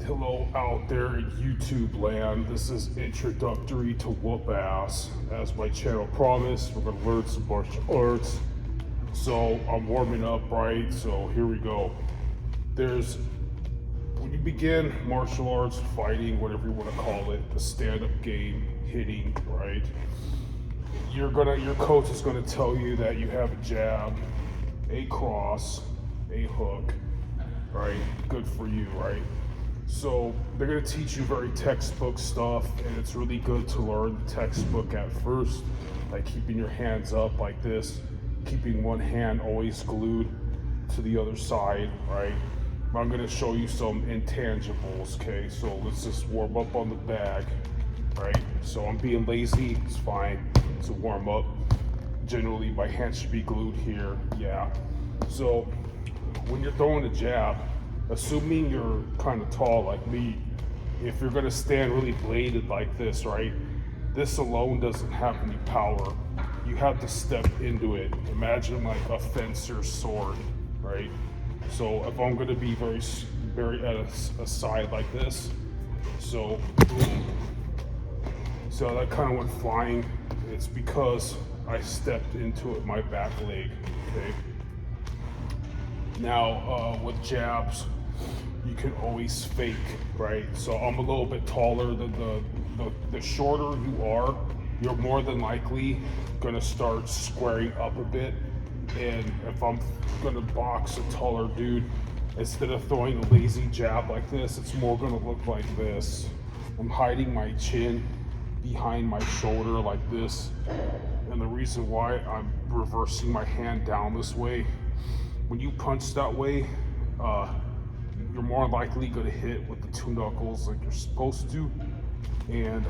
Hello out there in YouTube land. This is introductory to whoop ass. As my channel promised, we're gonna learn some martial arts. So I'm warming up, right? So here we go. When you begin martial arts, fighting, whatever you want to call it, the stand-up game, hitting, right? Your coach is gonna tell you that you have a jab, a cross, a hook, right? Good for you, right? So they're gonna teach you very textbook stuff, and it's really good to learn the textbook at first, like keeping your hands up like this, keeping one hand always glued to the other side, right? I'm gonna show you some intangibles, okay? So let's just warm up on the bag, right? So I'm being lazy, it's fine, it's a warm up. Generally my hands should be glued here, yeah. So when you're throwing a jab, assuming you're kind of tall like me, if you're gonna stand really bladed like this, right? This alone doesn't have any power. You have to step into it. Imagine like a fencer's sword, right? So if I'm gonna be very at a side like this, so boom. So that kind of went flying. It's because I stepped into it, my back leg, okay? Now, with jabs, you can always fake, right? So I'm a little bit taller than the shorter you are, you're more than likely gonna start squaring up a bit. And if I'm gonna box a taller dude, instead of throwing a lazy jab like this, it's more gonna look like this. I'm hiding my chin behind my shoulder like this. And the reason why I'm reversing my hand down this way, when you punch that way, you're more likely going to hit with the two knuckles like you're supposed to, and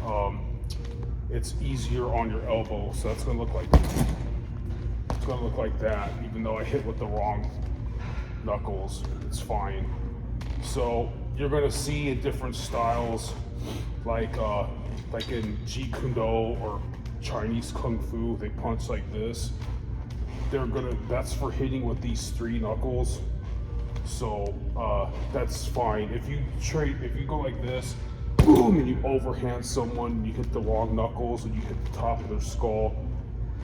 it's easier on your elbow. So that's going to look like that. Even though I hit with the wrong knuckles, it's fine. So you're going to see in different styles, like in Jeet Kune Do or Chinese Kung Fu, they punch like this. That's for hitting with these three knuckles. So that's fine. If you go like this, boom, and you overhand someone, you hit the wrong knuckles and you hit the top of their skull,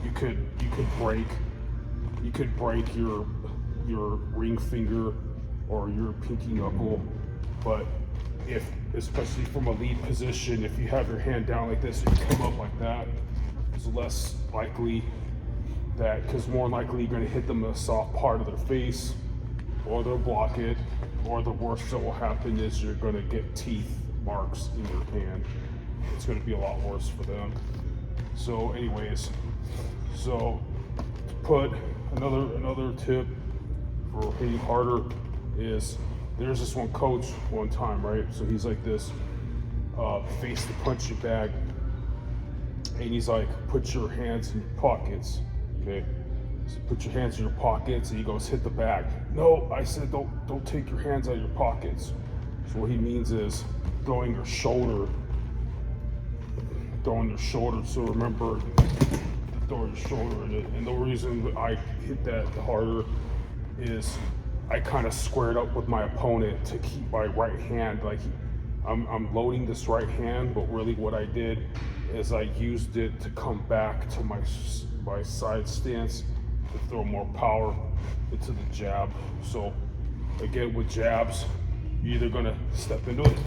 you could break your ring finger or your pinky knuckle. But especially from a lead position, if you have your hand down like this and you come up like that, it's less likely that, because more likely you're going to hit them in the soft part of their face, or they'll block it, or the worst that will happen is you're going to get teeth marks in your hand. It's going to be a lot worse for them. So anyways, so to put another tip for hitting harder is, there's this one coach one time, right? So he's like this, face the punching bag, and he's like, put your hands in your pockets, okay? So put your hands in your pockets, and he goes, hit the bag. No, I said, don't take your hands out of your pockets. So what he means is throwing your shoulder. So remember, throw your shoulder in it. And the reason I hit that harder is I kind of squared up with my opponent to keep my right hand, like I'm loading this right hand, but really what I did is I used it to come back to my side stance to throw more power into the jab. So again, with jabs, you're either gonna step into it,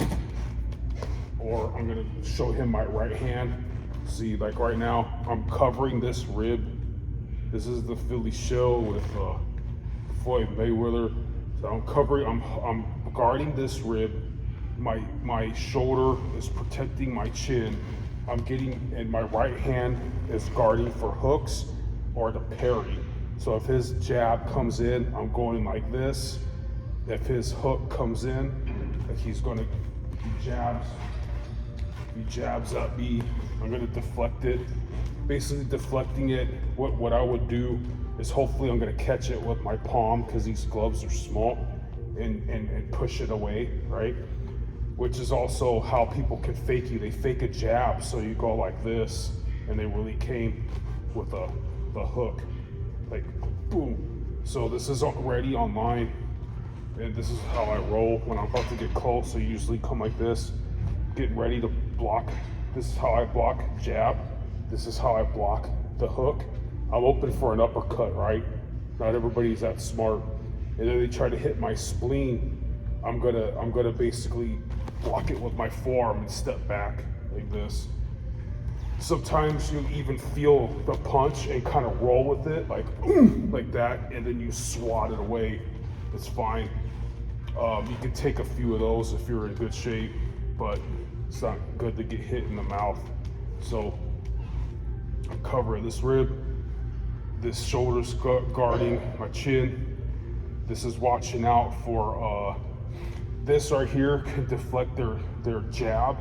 or I'm gonna show him my right hand. See, like right now, I'm covering this rib. This is the Philly show with Floyd Mayweather. So I'm guarding this rib. My shoulder is protecting my chin. And my right hand is guarding for hooks or to parry. So if his jab comes in, I'm going like this. If his hook comes in, like he's gonna, he jabs at me, I'm gonna deflect it. Basically deflecting it, what I would do is hopefully I'm gonna catch it with my palm, because these gloves are small, and push it away, right? Which is also how people can fake you. They fake a jab, so you go like this, and they really came with the hook, like boom. So this is already online. And this is how I roll when I'm about to get close. I usually come like this, getting ready to block. This is how I block jab. This is how I block the hook. I'm open for an uppercut, right? Not everybody's that smart. And then they try to hit my spleen. I'm gonna basically block it with my forearm and step back like this. Sometimes you even feel the punch and kind of roll with it, like that, and then you swat it away. It's fine. You can take a few of those if you're in good shape, but it's not good to get hit in the mouth. So I'm covering this rib, this shoulder's guarding my chin. This is watching out for this right here can deflect their jab.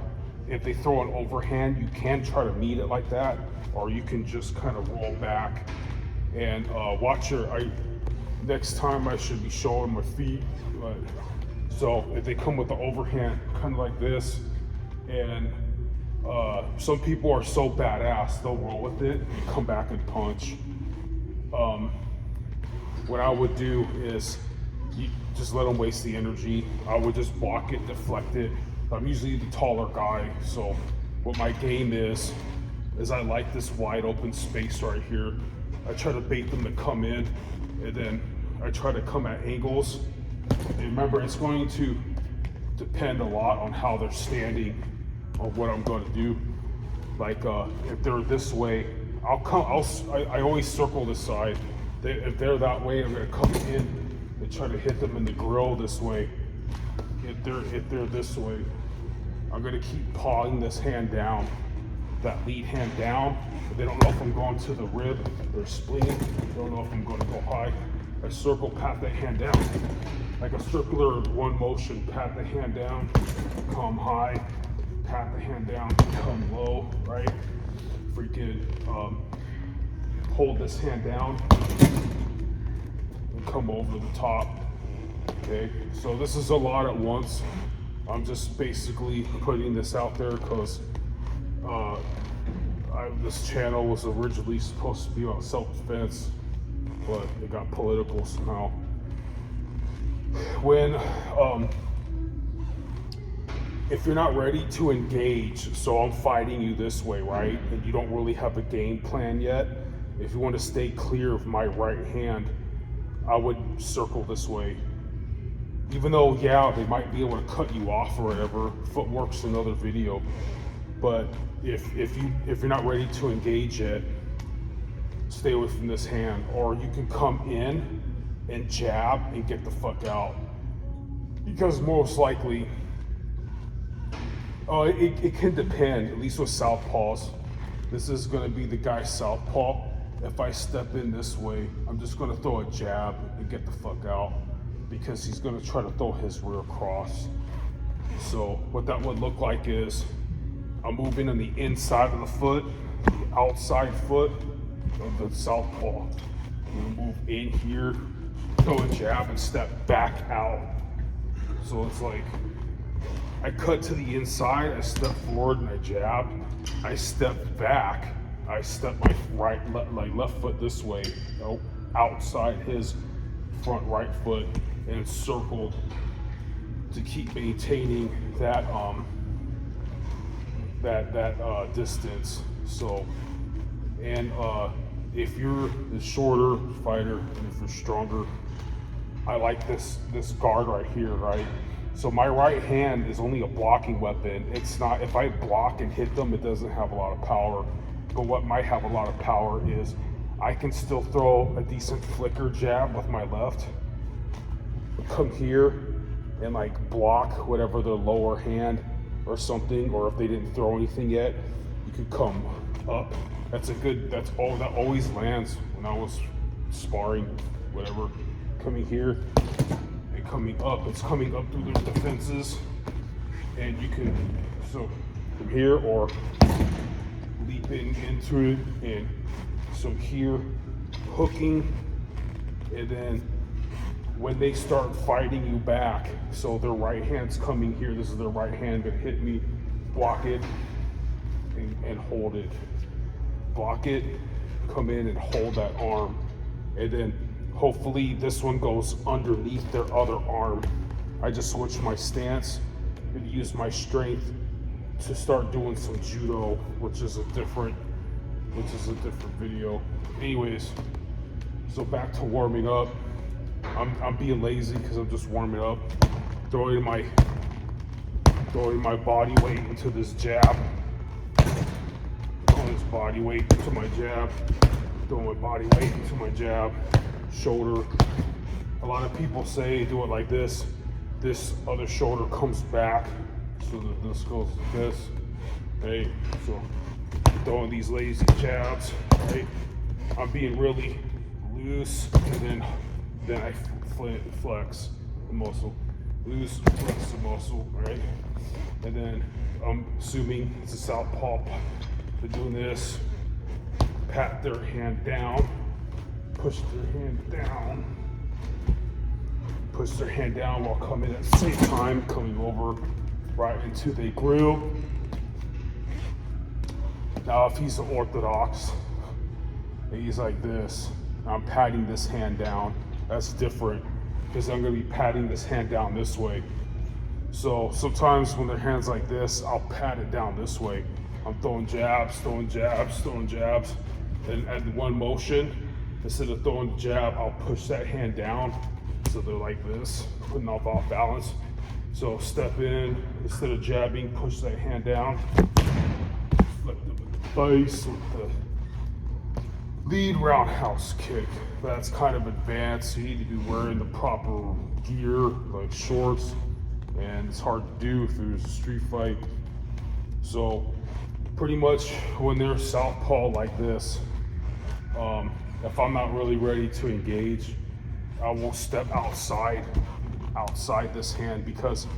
If they throw an overhand, you can try to meet it like that, or you can just kind of roll back and watch next time I should be showing my feet. But so if they come with the overhand, kind of like this, and some people are so badass, they'll roll with it and come back and punch. What I would do is just let them waste the energy. I would just block it, deflect it. I'm usually the taller guy, so what my game is I like this wide open space right here. I try to bait them to come in, and then I try to come at angles. And remember, it's going to depend a lot on how they're standing or what I'm going to do. Like if they're this way, I always circle this side. If they're that way, I'm going to come in and try to hit them in the grill this way. If they're this way, I'm gonna keep pawing this hand down, that lead hand down. They don't know if I'm going to the rib or spleen. They don't know if I'm gonna go high. I circle, pat that hand down. Like a circular one motion, pat the hand down, come high, pat the hand down, come low, right? Freaking hold this hand down and come over the top. Okay, so this is a lot at once. I'm just basically putting this out there because this channel was originally supposed to be on self-defense, but it got political somehow. If you're not ready to engage, so I'm fighting you this way, right? And you don't really have a game plan yet. If you want to stay clear of my right hand, I would circle this way. Even though, yeah, they might be able to cut you off or whatever, footwork's another video. But if you're not ready to engage yet, stay away from this hand. Or you can come in and jab and get the fuck out. Because most likely, it can depend, at least with southpaws. This is gonna be the guy's southpaw. If I step in this way, I'm just gonna throw a jab and get the fuck out, because he's gonna try to throw his rear cross. So what that would look like is I'm moving on the inside of the foot, the outside foot of the southpaw. I'm gonna move in here, throw a jab and step back out. So it's like, I cut to the inside, I step forward and I jab, I step back, I step my left foot this way, outside his front right foot, and circled to keep maintaining that distance. So, and if you're the shorter fighter and if you're stronger, I like this guard right here, right? So my right hand is only a blocking weapon. It's not, if I block and hit them, it doesn't have a lot of power. But what might have a lot of power is I can still throw a decent flicker jab with my left, come here and like block whatever their lower hand or something, or if they didn't throw anything yet, you could come up. That always lands when I was sparring, whatever. Coming here and coming up, it's coming up through their defenses, and you can, so from here or leaping into it, and so here, hooking, and then when they start fighting you back, so their right hand's coming here, this is their right hand gonna hit me, block it and hold it. Block it, come in and hold that arm, and then Hopefully this one goes underneath their other arm. I just switched my stance and used my strength to start doing some judo, which is a different video. Anyways, so back to warming up. I'm being lazy because I'm just warming up, throwing my body weight into this jab, throwing this body weight into my jab, throwing my body weight into my jab, shoulder. A lot of people say do it like this. This other shoulder comes back, so that this goes like this. Hey, so throwing these lazy jabs. Right, I'm being really loose, and then I flex the muscle, loose, flex the muscle, right? And then I'm assuming it's a southpaw. They're doing this, pat their hand down, push their hand down, push their hand down while coming at the same time, coming over right into the groove. Now, if he's orthodox, and he's like this, I'm patting this hand down. That's different because I'm gonna be patting this hand down this way. So sometimes when their hand's like this, I'll pat it down this way. I'm throwing jabs, throwing jabs, throwing jabs. And at one motion, instead of throwing the jab, I'll push that hand down. So they're like this, putting off balance. So step in, instead of jabbing, push that hand down. Flip the face with the lead roundhouse kick. That's kind of advanced. You need to be wearing the proper gear, like shorts, and it's hard to do if there's a street fight. So pretty much when they're southpaw like this, if I'm not really ready to engage, I will step outside this hand, because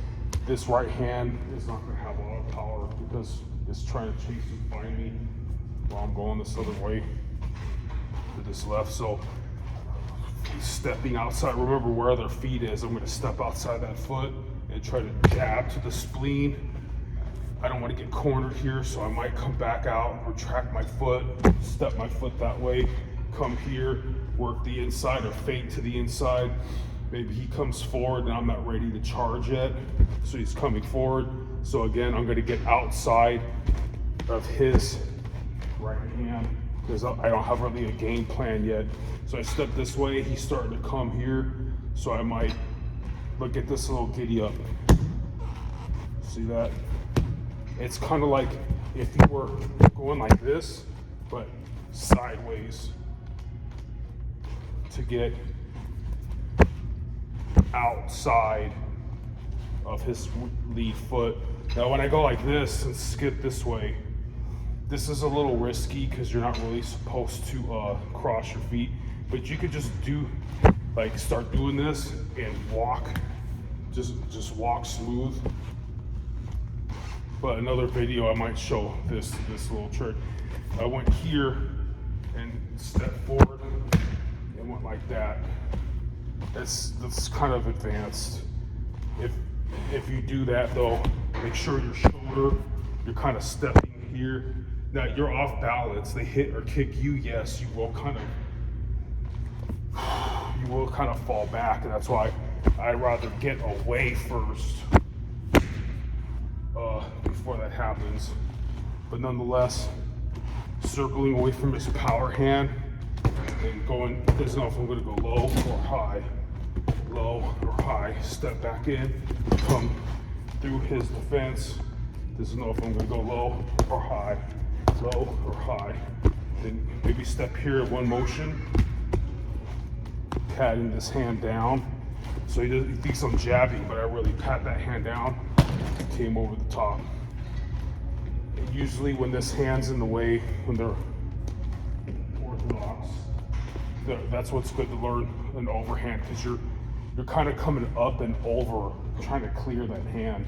this right hand is not going to have a lot of power because it's trying to chase and find me while I'm going this other way to this left. So stepping outside, remember where their feet is. I'm going to step outside that foot and try to jab to the spleen. I don't want to get cornered here, so I might come back out, retract my foot, step my foot that way, come here, work the inside or feint to the inside. Maybe he comes forward and I'm not ready to charge yet, so he's coming forward. So again, I'm going to get outside of his right hand because I don't have really a game plan yet. So I step this way, he's starting to come here, so I might look at this little giddy up. See that? It's kind of like if you were going like this, but sideways to get outside of his lead foot. Now when I go like this and skip this way, this is a little risky because you're not really supposed to cross your feet, but you could just do, like, start doing this and walk, just walk smooth. But another video I might show this little trick. I went here and stepped forward and went like that. That's kind of advanced. If you do that though, make sure your shoulder, you're kind of stepping here. Now you're off balance. They hit or kick you, yes, you will kind of fall back, and that's why I'd rather get away first before that happens. But nonetheless, circling away from his power hand and going, doesn't know if I'm gonna go low or high. Low or high, step back in, come through his defense. Doesn't know if I'm gonna go low or high, low or high. Then maybe step here in one motion, patting this hand down. So he thinks I'm jabbing, but I really pat that hand down, came over the top. And usually when this hand's in the way, when they're orthodox, that's what's good to learn an overhand, because you're kind of coming up and over, trying to clear that hand.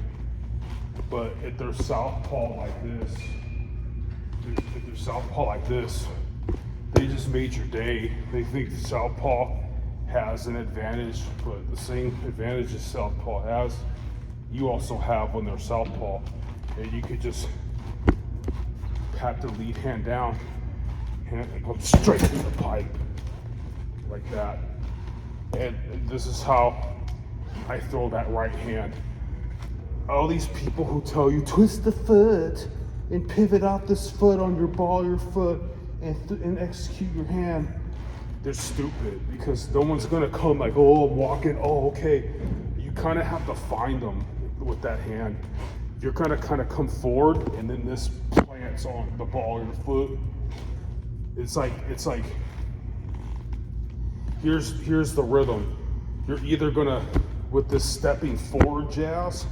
But if they're southpaw like this, they just made your day. They think the southpaw has an advantage, but the same advantage as southpaw has, you also have when they're southpaw. And you could just pat the lead hand down and come straight to the pipe like that. And this is how I throw that right hand. All these people who tell you twist the foot and pivot out this foot on your ball, your foot, and execute your hand, they're stupid, because no one's gonna come like, oh, I'm walking, oh, okay. You kind of have to find them with that hand. You're gonna kind of come forward, and then this plants on the ball of your foot. It's like here's the rhythm. You're either gonna, with this stepping forward jazz,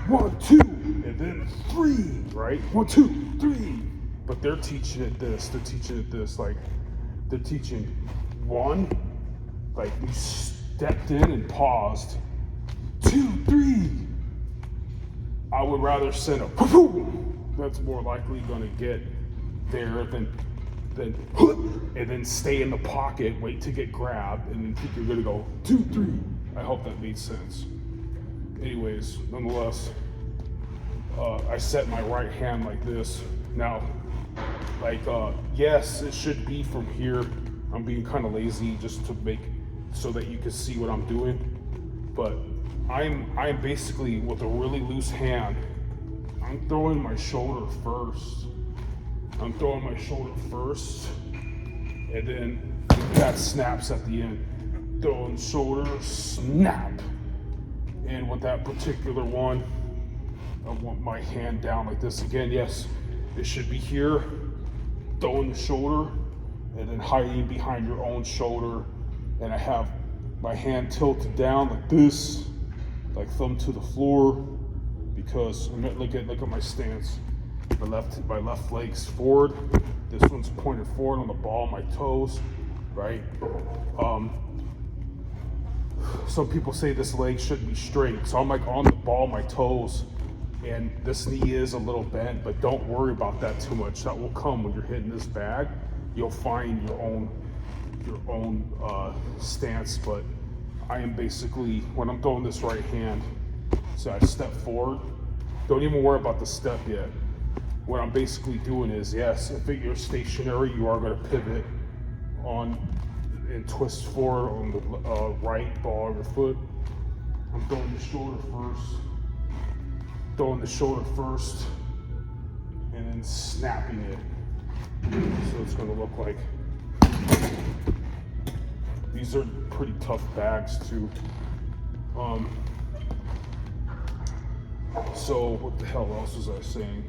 1, 2, and then 3, right? 1, 2, 3. But they're teaching it this. They're teaching it this. Like, they're teaching 1, like you stepped in and paused. 2, 3. I would rather send a boom. That's more likely going to get there than and then stay in the pocket, wait to get grabbed, and then think you're going to go 2, 3. I hope that made sense. Anyways, nonetheless, I set my right hand like this. Now, like, yes, it should be from here. I'm being kind of lazy just to make so that you can see what I'm doing. But I'm basically, with a really loose hand, I'm throwing my shoulder first. I'm throwing my shoulder first, and then that snaps at the end. Throwing shoulder, snap. And with that particular one, I want my hand down like this again. Yes, it should be here. Throwing the shoulder, and then hiding behind your own shoulder. And I have my hand tilted down like this, like thumb to the floor, because look at my stance. My left leg's forward. This one's pointed forward on the ball, my toes, right? Some people say this leg shouldn't be straight, so I'm like on the ball, my toes, and this knee is a little bent, but don't worry about that too much. That will come when you're hitting this bag. You'll find your own stance. But I am basically, when I'm throwing this right hand, so I step forward. Don't even worry about the step yet. What I'm basically doing is, yes, if you're stationary, you are going to pivot on and twist forward on the right ball of your foot. I'm throwing the shoulder first, and then snapping it. So it's going to look like, these are pretty tough bags too. So what the hell else was I saying?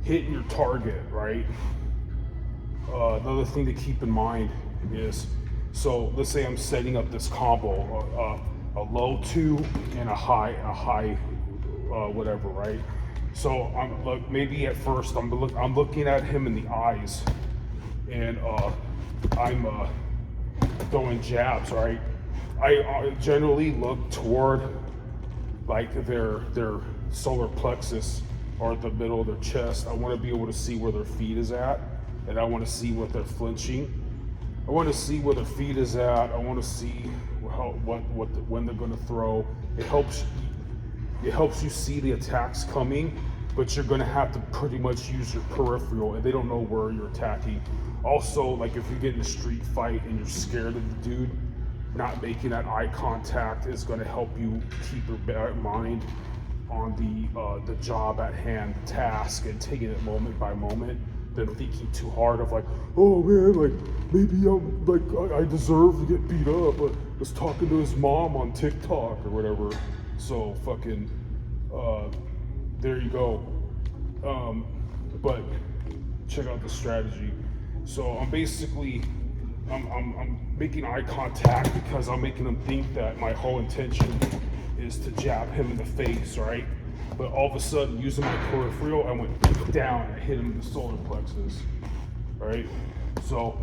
Hitting your target, right? Another thing to keep in mind is, so let's say I'm setting up this combo, a low 2 and a high whatever, right? So I'm maybe at first I'm looking at him in the eyes, and I'm throwing jabs, right? I generally look toward like their solar plexus, or the middle of their chest. I want to be able to see where their feet is at, and I want to see what they're flinching. I want to see where their feet is at. I want to see when they're going to throw. It helps you see the attacks coming, but you're going to have to pretty much use your peripheral, and they don't know where you're attacking. Also, like if you get in a street fight and you're scared of the dude, not making that eye contact is going to help you keep your mind on the job at hand, the task, and taking it moment by moment, than thinking too hard of like, oh man, like maybe I'm like I deserve to get beat up, but was talking to his mom on TikTok or whatever. So fucking there you go. But check out the strategy. So I'm basically I'm making eye contact because I'm making them think that my whole intention is to jab him in the face, right? But all of a sudden, using my peripheral, I went down and hit him in the solar plexus, right? So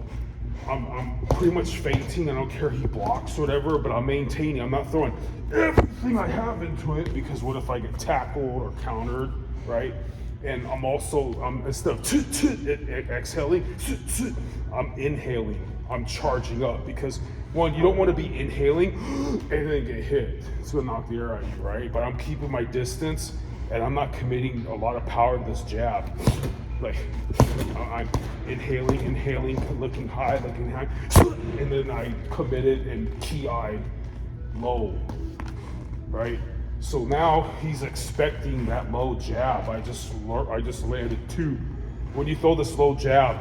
I'm pretty much feinting. I don't care if he blocks or whatever, but I'm maintaining. I'm not throwing everything I have into it, because what if I get tackled or countered, right? And I'm also, instead of exhaling, I'm inhaling. I'm charging up, because one, you don't want to be inhaling and then get hit. It's gonna knock the air out of you, right? But I'm keeping my distance, and I'm not committing a lot of power to this jab. like I'm inhaling, looking high, and then I committed and key-eyed low, right? So now he's expecting that low jab. I just landed 2. When you throw this low jab,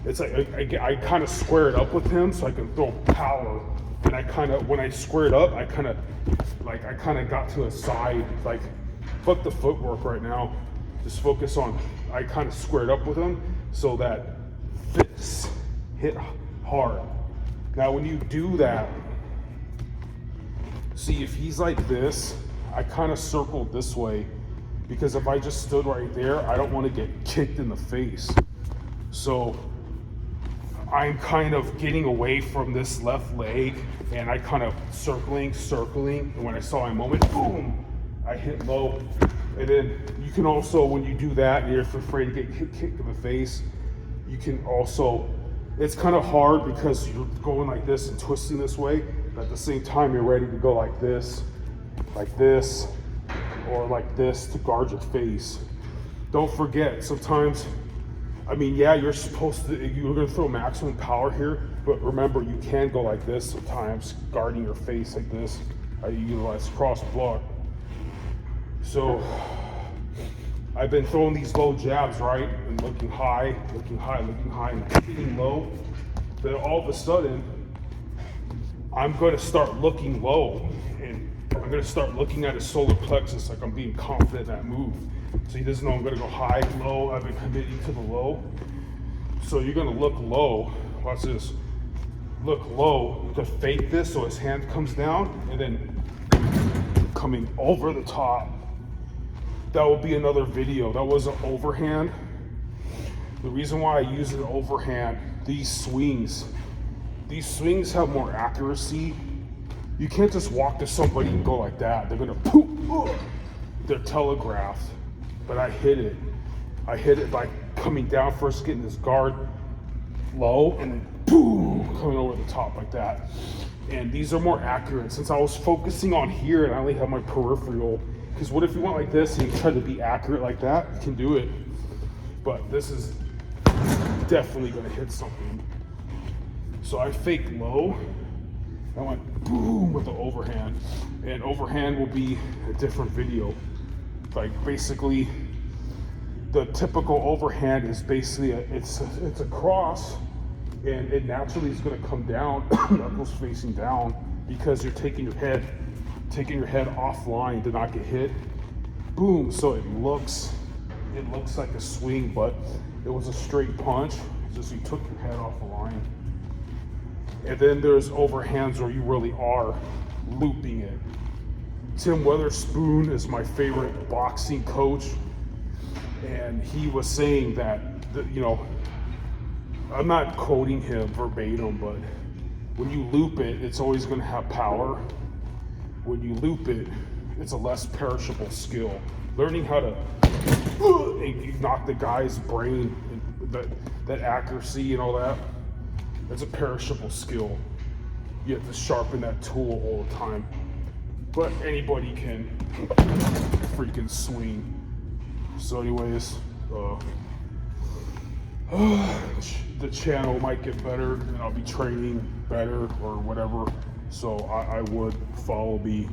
it's like I kind of square it up with him so I can throw power. And when I squared up, I kind of got to a side, like, fuck the footwork right now. Just focus on, I kind of squared up with him so that fists hit hard. Now when you do that, see if he's like this, I kind of circled this way because if I just stood right there, I don't want to get kicked in the face. So I'm kind of getting away from this left leg and I kind of circling. And when I saw my moment, boom, I hit low. And then you can also, when you do that and you're afraid to get kicked in the face, you can also, it's kind of hard because you're going like this and twisting this way, but at the same time you're ready to go like this, or like this to guard your face. Don't forget, sometimes, I mean, yeah, you're gonna throw maximum power here, but remember, you can go like this sometimes, guarding your face like this. I utilize cross block. So I've been throwing these low jabs, right? And looking high, and hitting low. Then all of a sudden, I'm gonna start looking low, and I'm gonna start looking at his solar plexus like I'm being confident in that move. So he doesn't know I'm gonna go high, low. I've been committing to the low. So you're gonna look low. Watch this. Look low to fake this so his hand comes down, and then coming over the top. That will be another video. That was an overhand. The reason why I use an overhand, these swings have more accuracy. You can't just walk to somebody and go like that. They're gonna poof. They're telegraphed. But I hit it. I hit it by coming down first, getting this guard low, and then boom, coming over the top like that. And these are more accurate. Since I was focusing on here and I only have my peripheral, because what if you went like this and you try to be accurate like that? You can do it. But this is definitely gonna hit something. So I faked low. I went boom with the overhand. And overhand will be a different video. Like basically, the typical overhand is basically it's a cross, and it naturally is going to come down, knuckles facing down, because you're taking your head offline to not get hit. Boom. So it looks like a swing, but it was a straight punch. Just you took your head off the line. And then there's overhands where you really are looping it. Tim Weatherspoon is my favorite boxing coach, and he was saying that, I'm not quoting him verbatim, but when you loop it, it's always going to have power. When you loop it, it's a less perishable skill. Learning how to knock the guy's brain, that accuracy and all that, that's a perishable skill. You have to sharpen that tool all the time. But anybody can freaking swing. So anyways, the channel might get better and I'll be training better or whatever. So I would follow me.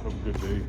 Have a good day.